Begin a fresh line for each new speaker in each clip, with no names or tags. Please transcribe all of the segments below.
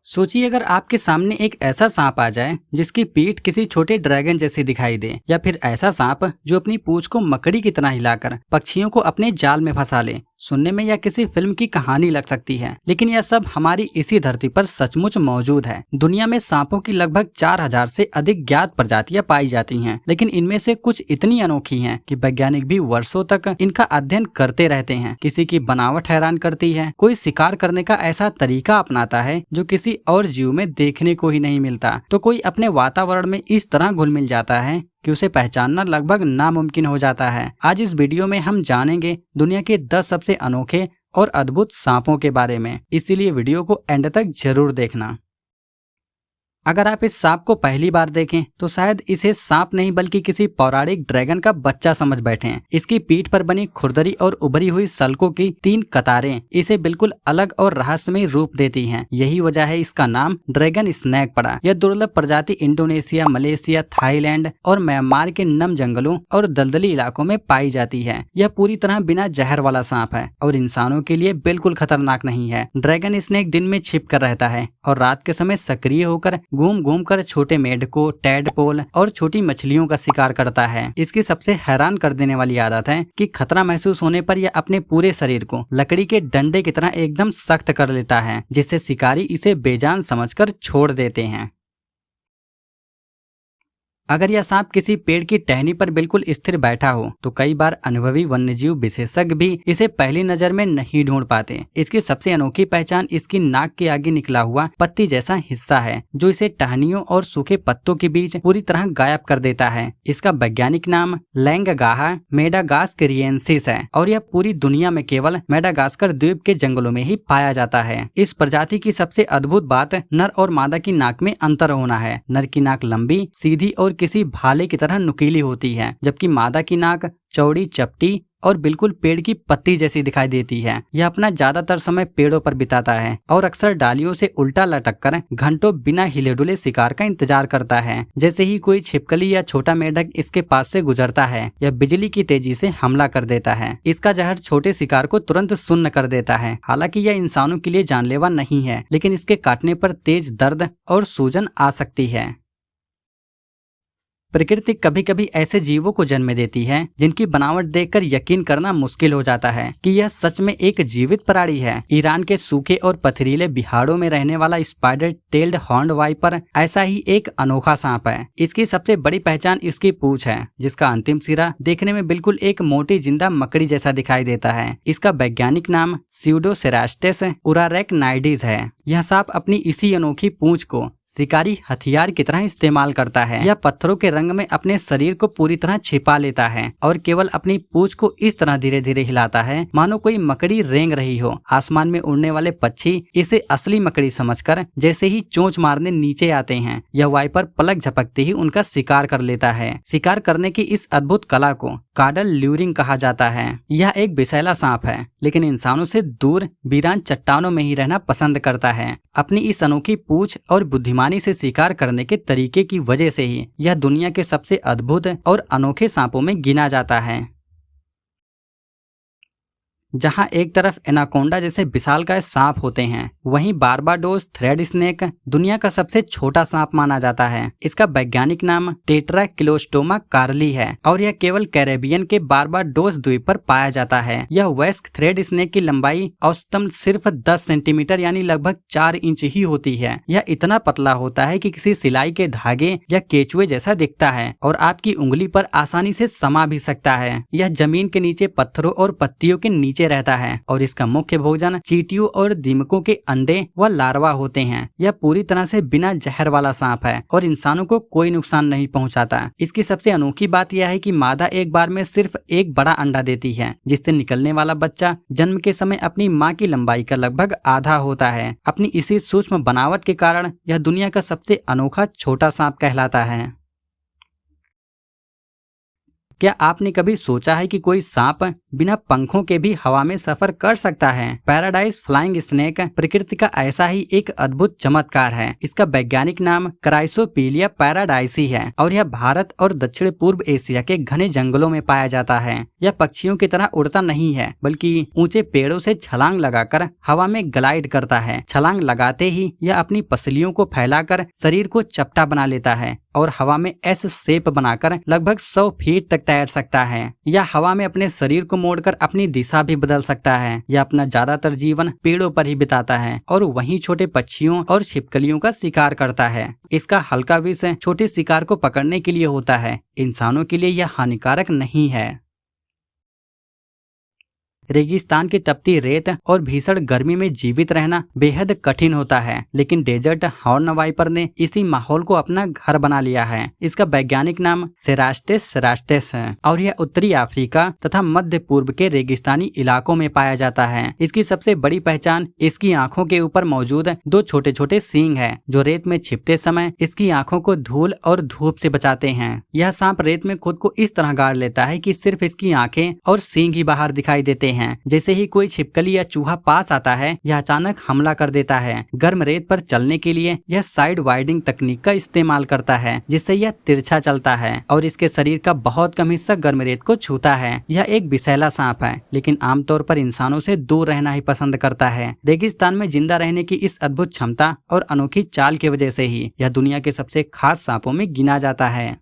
सोचिए अगर आपके सामने एक ऐसा सांप आ जाए जिसकी पीठ किसी छोटे ड्रैगन जैसी दिखाई दे, या फिर ऐसा सांप जो अपनी पूंछ को मकड़ी की तरह हिलाकर पक्षियों को अपने जाल में फंसा ले। सुनने में यह किसी फिल्म की कहानी लग सकती है, लेकिन यह सब हमारी इसी धरती पर सचमुच मौजूद है। दुनिया में सांपों की लगभग 4000 से अधिक ज्ञात प्रजातियां पाई जाती हैं, लेकिन इनमें से कुछ इतनी अनोखी हैं कि वैज्ञानिक भी वर्षों तक इनका अध्ययन करते रहते हैं। किसी की बनावट हैरान करती है, कोई शिकार करने का ऐसा तरीका अपनाता है जो किसी और जीव में देखने को ही नहीं मिलता, तो कोई अपने वातावरण में इस तरह घुल मिल जाता है कि उसे पहचानना लगभग नामुमकिन हो जाता है। आज इस वीडियो में हम जानेंगे दुनिया के 10 सबसे अनोखे और अद्भुत सांपों के बारे में, इसीलिए वीडियो को एंड तक जरूर देखना। अगर आप इस सांप को पहली बार देखें तो शायद इसे सांप नहीं बल्कि किसी पौराणिक ड्रैगन का बच्चा समझ बैठें। इसकी पीठ पर बनी खुरदरी और उभरी हुई सल्कों की 3 कतारें इसे बिल्कुल अलग और रहस्यमय रूप देती हैं। यही वजह है इसका नाम ड्रैगन स्नेक पड़ा। यह दुर्लभ प्रजाति इंडोनेशिया, मलेशिया, थाईलैंड और म्यांमार के नम जंगलों और दलदली इलाकों में पाई जाती है। यह पूरी तरह बिना जहर वाला सांप है और इंसानों के लिए बिल्कुल खतरनाक नहीं है। ड्रैगन स्नेक दिन में छिप कर रहता है और रात के समय सक्रिय होकर घूम घूम कर छोटे मेढकों, टैडपोल और छोटी मछलियों का शिकार करता है। इसकी सबसे हैरान कर देने वाली आदत है कि खतरा महसूस होने पर यह अपने पूरे शरीर को लकड़ी के डंडे की तरह एकदम सख्त कर लेता है, जिससे शिकारी इसे बेजान समझकर छोड़ देते हैं। अगर यह सांप किसी पेड़ की टहनी पर बिल्कुल स्थिर बैठा हो तो कई बार अनुभवी वन्यजीव विशेषज्ञ भी इसे पहली नजर में नहीं ढूंढ पाते। इसकी सबसे अनोखी पहचान इसकी नाक के आगे निकला हुआ पत्ती जैसा हिस्सा है, जो इसे टहनियों और सूखे पत्तों के बीच पूरी तरह गायब कर देता है। इसका वैज्ञानिक नाम लैंगगाहा मेडागास्करिएंसिस है और यह पूरी दुनिया में केवल मेडागास्कर द्वीप के जंगलों में ही पाया जाता है। इस प्रजाति की सबसे अद्भुत बात नर और मादा की नाक में अंतर होना है। नर की नाक लंबी, सीधी और किसी भाले की तरह नुकीली होती है, जबकि मादा की नाक चौड़ी, चपटी और बिल्कुल पेड़ की पत्ती जैसी दिखाई देती है। यह अपना ज्यादातर समय पेड़ों पर बिताता है और अक्सर डालियों से उल्टा लटक कर घंटों बिना हिले डुले शिकार का इंतजार करता है। जैसे ही कोई छिपकली या छोटा मेढक इसके पास से गुजरता है, यह बिजली की तेजी से हमला कर देता है। इसका जहर छोटे शिकार को तुरंत सुन्न कर देता है। हालांकि यह इंसानों के लिए जानलेवा नहीं है, लेकिन इसके काटने पर तेज दर्द और सूजन आ सकती है। प्रकृति कभी कभी ऐसे जीवों को जन्म देती है जिनकी बनावट देखकर यकीन करना मुश्किल हो जाता है कि यह सच में एक जीवित प्राणी है। ईरान के सूखे और पथरीले बिहाड़ों में रहने वाला स्पाइडर टेल्ड हॉर्न्ड वाइपर ऐसा ही एक अनोखा सांप है। इसकी सबसे बड़ी पहचान इसकी पूंछ है, जिसका अंतिम सिरा देखने में बिल्कुल एक मोटी जिंदा मकड़ी जैसा दिखाई देता है। इसका वैज्ञानिक नाम स्यूडोसेरास्टेस उरारेक्नाइडिस है। यह सांप अपनी इसी अनोखी पूंछ को शिकारी हथियार की तरह इस्तेमाल करता है। यह पत्थरों के रंग में अपने शरीर को पूरी तरह छिपा लेता है और केवल अपनी पूंछ को इस तरह धीरे धीरे हिलाता है मानो कोई मकड़ी रेंग रही हो। आसमान में उड़ने वाले पक्षी इसे असली मकड़ी समझकर जैसे ही चोंच मारने नीचे आते हैं, यह वाइपर पलक झपकते ही उनका शिकार कर लेता है। शिकार करने की इस अद्भुत कला को काडल ल्यूरिंग कहा जाता है। यह एक विषैला सांप है, लेकिन इंसानों से दूर वीरान चट्टानों में ही रहना पसंद करता है। अपनी इस अनोखी पूंछ और बुद्धिमानी से शिकार करने के तरीके की वजह से ही यह दुनिया के सबसे अद्भुत और अनोखे सांपों में गिना जाता है। जहां एक तरफ एनाकोंडा जैसे विशालकाय सांप होते हैं, वहीं बारबाडोस थ्रेड स्नेक दुनिया का सबसे छोटा सांप माना जाता है। इसका वैज्ञानिक नाम टेट्राकिलोस्टोमा कार्ली है और यह केवल कैरेबियन के बारबाडोस द्वीप पर पाया जाता है। यह वयस्क थ्रेड स्नेक की लंबाई औसतन सिर्फ 10 सेंटीमीटर यानी लगभग 4 इंच ही होती है। यह इतना पतला होता है कि किसी सिलाई के धागे या केचुए जैसा दिखता है और आपकी उंगली पर आसानी से समा भी सकता है। यह जमीन के नीचे पत्थरों और पत्तियों के नीचे रहता है और इसका मुख्य भोजन चींटियों और दीमकों के अंडे व लार्वा होते हैं। यह पूरी तरह से बिना जहर वाला सांप है और इंसानों को कोई नुकसान नहीं पहुंचाता। इसकी सबसे अनोखी बात यह है कि मादा एक बार में सिर्फ एक बड़ा अंडा देती है, जिससे निकलने वाला बच्चा जन्म के समय अपनी मां की लंबाई का लगभग आधा होता है। अपनी इसी सूक्ष्म बनावट के कारण यह दुनिया का सबसे अनोखा छोटा सांप कहलाता है। क्या आपने कभी सोचा है कि कोई सांप बिना पंखों के भी हवा में सफर कर सकता है? पैराडाइज फ्लाइंग स्नेक प्रकृति का ऐसा ही एक अद्भुत चमत्कार है। इसका वैज्ञानिक नाम क्राइसोपीलिया पैराडाइसी है और यह भारत और दक्षिण पूर्व एशिया के घने जंगलों में पाया जाता है। यह पक्षियों की तरह उड़ता नहीं है, बल्कि ऊंचे पेड़ों से छलांग लगाकर हवा में ग्लाइड करता है। छलांग लगाते ही यह अपनी पसलियों को फैलाकर शरीर को चपटा बना लेता है और हवा में एस शेप बनाकर लगभग 100 फीट तक तैर सकता है। यह हवा में अपने शरीर को मोड़कर अपनी दिशा भी बदल सकता है। यह अपना ज्यादातर जीवन पेड़ों पर ही बिताता है और वहीं छोटे पक्षियों और छिपकलियों का शिकार करता है। इसका हल्का विष छोटे शिकार को पकड़ने के लिए होता है। इंसानों के लिए यह हानिकारक नहीं है। रेगिस्तान की तपती रेत और भीषण गर्मी में जीवित रहना बेहद कठिन होता है, लेकिन डेजर्ट हॉर्न वाइपर ने इसी माहौल को अपना घर बना लिया है। इसका वैज्ञानिक नाम सेरास्टेस सेरास्टेस है और यह उत्तरी अफ्रीका तथा मध्य पूर्व के रेगिस्तानी इलाकों में पाया जाता है। इसकी सबसे बड़ी पहचान इसकी आंखों के ऊपर मौजूद 2 छोटे छोटे सींग है, जो रेत में छिपते समय इसकी आंखों को धूल और धूप से बचाते हैं। यह सांप रेत में खुद को इस तरह गाड़ लेता है कि सिर्फ इसकी आंखें और सींग ही बाहर दिखाई देते हैं। जैसे ही कोई छिपकली या चूहा पास आता है, यह अचानक हमला कर देता है। गर्म रेत पर चलने के लिए यह साइड वाइडिंग तकनीक का इस्तेमाल करता है, जिससे यह तिरछा चलता है और इसके शरीर का बहुत कम हिस्सा गर्म रेत को छूता है। यह एक विषैला सांप है, लेकिन आमतौर पर इंसानों से दूर रहना ही पसंद करता है। रेगिस्तान में जिंदा रहने की इस अद्भुत क्षमता और अनोखी चाल की वजह से ही यह दुनिया के सबसे खास सांपों में गिना जाता है।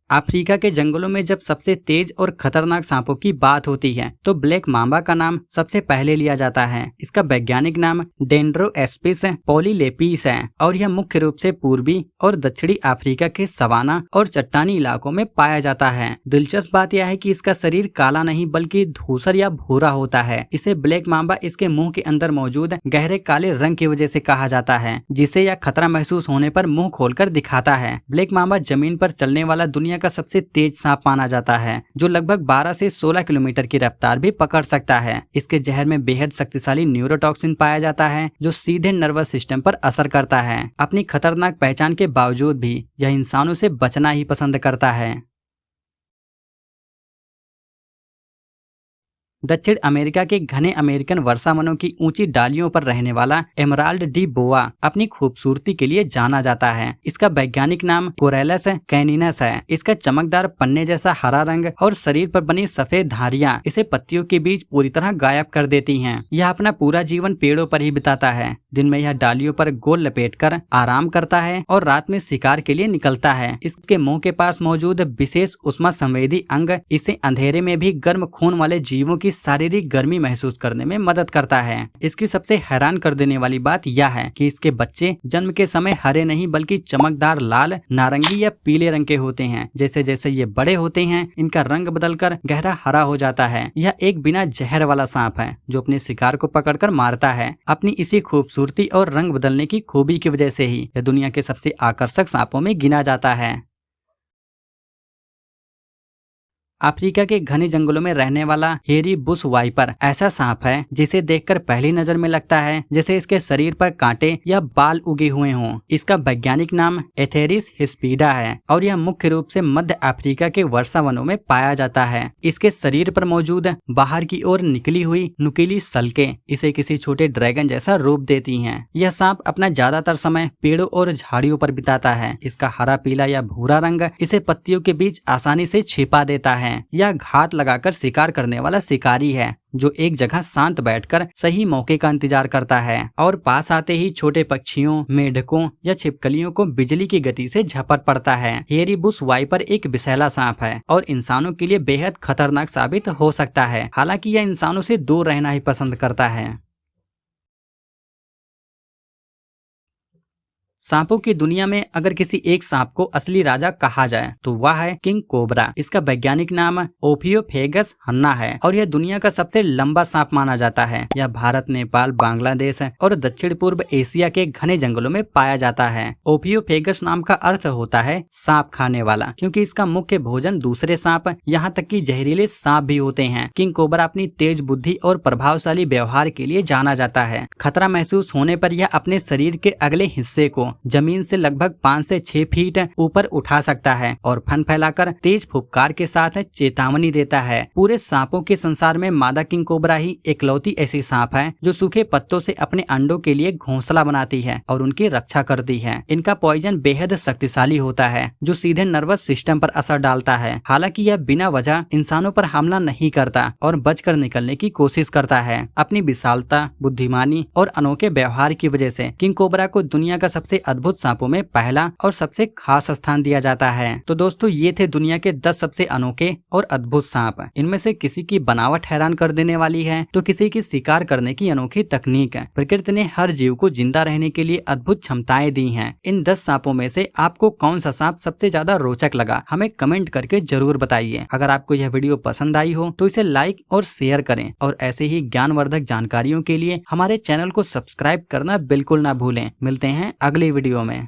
अफ्रीका के जंगलों में जब सबसे तेज और खतरनाक सांपों की बात होती है, तो ब्लैक मांबा का नाम सबसे पहले लिया जाता है। इसका वैज्ञानिक नाम डेंड्रोएस्पिस पॉलीलेपिस है और यह मुख्य रूप से पूर्वी और दक्षिणी अफ्रीका के सवाना और चट्टानी इलाकों में पाया जाता है। दिलचस्प बात यह है कि इसका शरीर काला नहीं बल्कि धूसर या भूरा होता है। इसे ब्लैक मांबा इसके मुंह के अंदर मौजूद गहरे काले रंग की वजह से कहा जाता है, जिसे यह खतरा महसूस होने पर मुंह खोलकर दिखाता है। ब्लैक मांबा जमीन पर चलने वाला दुनिया का सबसे तेज सांप माना जाता है, जो लगभग 12 से 16 किलोमीटर की रफ्तार भी पकड़ सकता है। इसके जहर में बेहद शक्तिशाली न्यूरोटॉक्सिन पाया जाता है, जो सीधे नर्वस सिस्टम पर असर करता है। अपनी खतरनाक पहचान के बावजूद भी यह इंसानों से बचना ही पसंद करता है। दक्षिण अमेरिका के घने अमेरिकन वर्षा वनों की ऊंची डालियों पर रहने वाला एमराल्ड डी बोआ अपनी खूबसूरती के लिए जाना जाता है। इसका वैज्ञानिक नाम कोरेलस कैनिनस है। इसका चमकदार पन्ने जैसा हरा रंग और शरीर पर बनी सफेद धारियां इसे पत्तियों के बीच पूरी तरह गायब कर देती हैं। यह अपना पूरा जीवन पेड़ों पर ही बिताता है। दिन में यह डालियों पर गोल लपेटकर आराम करता है और रात में शिकार के लिए निकलता है। इसके मुंह के पास मौजूद विशेष उष्मा संवेदी अंग इसे अंधेरे में भी गर्म खून वाले जीवों की शारीरिक गर्मी महसूस करने में मदद करता है। इसकी सबसे हैरान कर देने वाली बात यह है कि इसके बच्चे जन्म के समय हरे नहीं बल्कि चमकदार लाल, नारंगी या पीले रंग के होते हैं। जैसे जैसे ये बड़े होते हैं, इनका रंग बदलकर गहरा हरा हो जाता है। यह एक बिना जहर वाला सांप है, जो अपने शिकार को पकड़कर मारता है। अपनी इसी खूबसूरती और रंग बदलने की खूबी की वजह से ही यह दुनिया के सबसे आकर्षक सांपों में गिना जाता है। अफ्रीका के घने जंगलों में रहने वाला हेरी बुश वाइपर ऐसा सांप है जिसे देखकर पहली नजर में लगता है जैसे इसके शरीर पर कांटे या बाल उगे हुए हों। इसका वैज्ञानिक नाम एथेरिस हिस्पीडा है और यह मुख्य रूप से मध्य अफ्रीका के वर्षा वनों में पाया जाता है। इसके शरीर पर मौजूद बाहर की ओर निकली हुई नुकीली सल्कें इसे किसी छोटे ड्रैगन जैसा रूप देती हैं। यह सांप अपना ज्यादातर समय पेड़ों और झाड़ियों पर बिताता है। इसका हरा, पीला या भूरा रंग इसे पत्तियों के बीच आसानी से छिपा देता है। यह घात लगाकर शिकार करने वाला शिकारी है, जो एक जगह शांत बैठकर सही मौके का इंतजार करता है और पास आते ही छोटे पक्षियों, मेढकों या छिपकलियों को बिजली की गति से झपट पड़ता है। हेरी बुश वाइपर एक विषैला सांप है और इंसानों के लिए बेहद खतरनाक साबित हो सकता है। हालांकि यह इंसानों से दूर रहना ही पसंद करता है। सांपों की दुनिया में अगर किसी एक सांप को असली राजा कहा जाए तो वह है किंग कोबरा। इसका वैज्ञानिक नाम ओफियोफेगस हन्ना है और यह दुनिया का सबसे लंबा सांप माना जाता है। यह भारत, नेपाल, बांग्लादेश और दक्षिण पूर्व एशिया के घने जंगलों में पाया जाता है। ओफियोफेगस नाम का अर्थ होता है सांप खाने वाला, क्योंकि इसका मुख्य भोजन दूसरे सांप, यहाँ तक कि जहरीले सांप भी होते हैं। किंग कोबरा अपनी तेज बुद्धि और प्रभावशाली व्यवहार के लिए जाना जाता है। खतरा महसूस होने पर यह अपने शरीर के अगले हिस्से को को जमीन से लगभग 5 से 6 फीट ऊपर उठा सकता है और फन फैलाकर तेज फुफकार के साथ चेतावनी देता है। पूरे सांपों के संसार में मादा किंग कोबरा ही इकलौती ऐसी सांप है जो सूखे पत्तों से अपने अंडों के लिए घोंसला बनाती है और उनकी रक्षा करती है। इनका पॉइजन बेहद शक्तिशाली होता है जो सीधे नर्वस सिस्टम पर असर डालता है। हालांकि यह बिना वजह इंसानों पर हमला नहीं करता और बचकर निकलने की कोशिश करता है। अपनी विशालता, बुद्धिमानी और अनोखे व्यवहार की वजह से किंग कोबरा को दुनिया का सबसे अद्भुत सांपों में पहला और सबसे खास स्थान दिया जाता है। तो दोस्तों ये थे दुनिया के 10 सबसे अनोखे और अद्भुत सांप। इनमें से किसी की बनावट हैरान कर देने वाली है तो किसी की शिकार करने की अनोखी तकनीक है। प्रकृति ने हर जीव को जिंदा रहने के लिए अद्भुत क्षमताएं दी हैं। इन 10 सांपों में से आपको कौन सा सांप सबसे ज्यादा रोचक लगा, हमें कमेंट करके जरूर बताइए। अगर आपको यह वीडियो पसंद आई हो तो इसे लाइक और शेयर करें और ऐसे ही ज्ञानवर्धक जानकारियों के लिए हमारे चैनल को सब्सक्राइब करना बिल्कुल ना भूलें। मिलते हैं अगली वीडियो में।